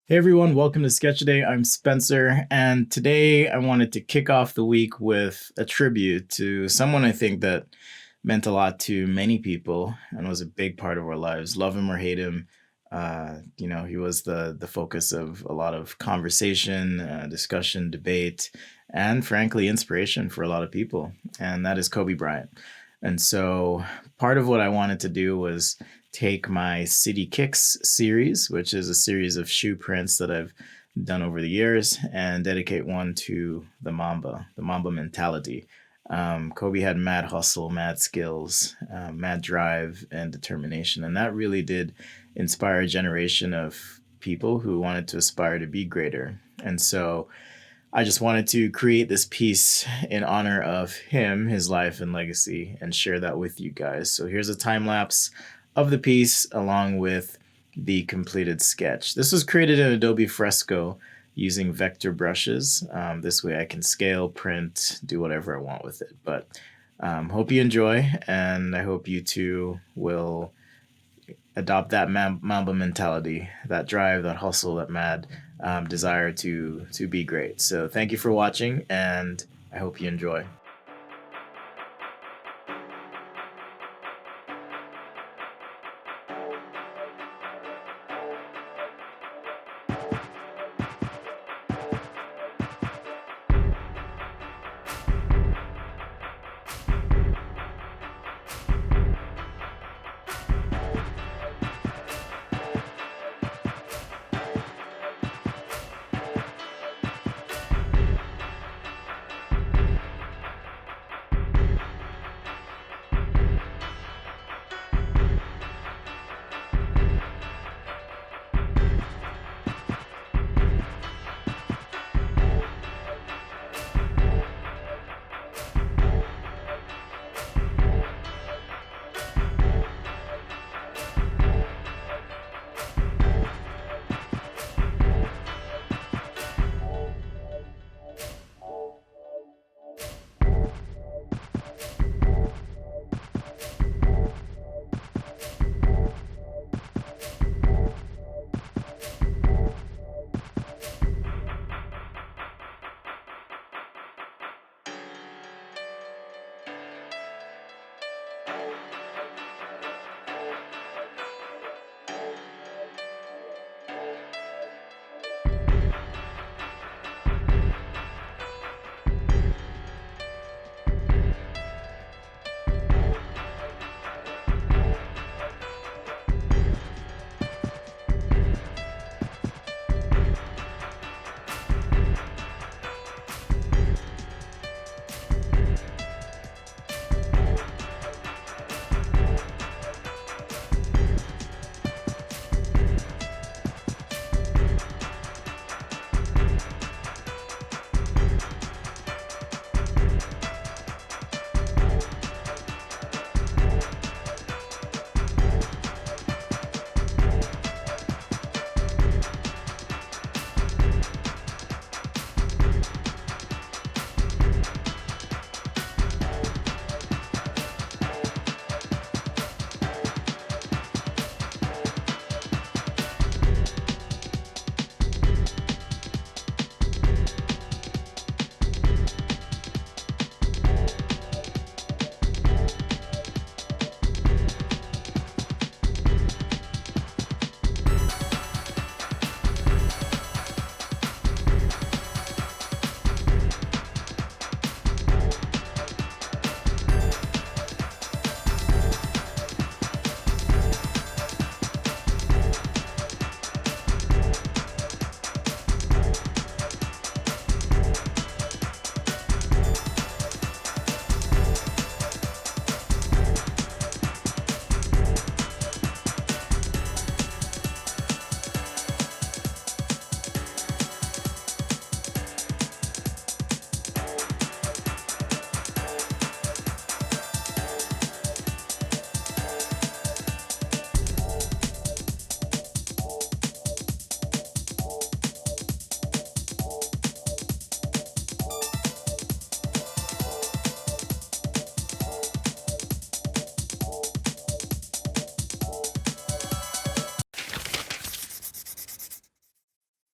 Hey everyone, welcome to Sketch Day. I'm Spencer, and today I wanted to kick off the week with a tribute to someone I think that meant a lot to many people and was a big part of our lives. Love him or hate him, he was the focus of a lot of conversation, discussion, debate, and frankly, inspiration for a lot of people. And that is Kobe Bryant. And so part of what I wanted to do was take my City Kicks series, which is a series of shoe prints that I've done over the years, and dedicate one to the Mamba mentality. Kobe had mad hustle, mad skills, mad drive, and determination. And that really did inspire a generation of people who wanted to aspire to be greater. And so I just wanted to create this piece in honor of him, his life, and legacy, and share that with you guys. So here's a time lapse of the piece along with the completed sketch. This was created in Adobe Fresco using vector brushes. This way I can scale, print, do whatever I want with it. But hope you enjoy, and I hope you too will adopt that Mamba mentality, that drive, that hustle, that mad desire to be great. So thank you for watching, and I hope you enjoy.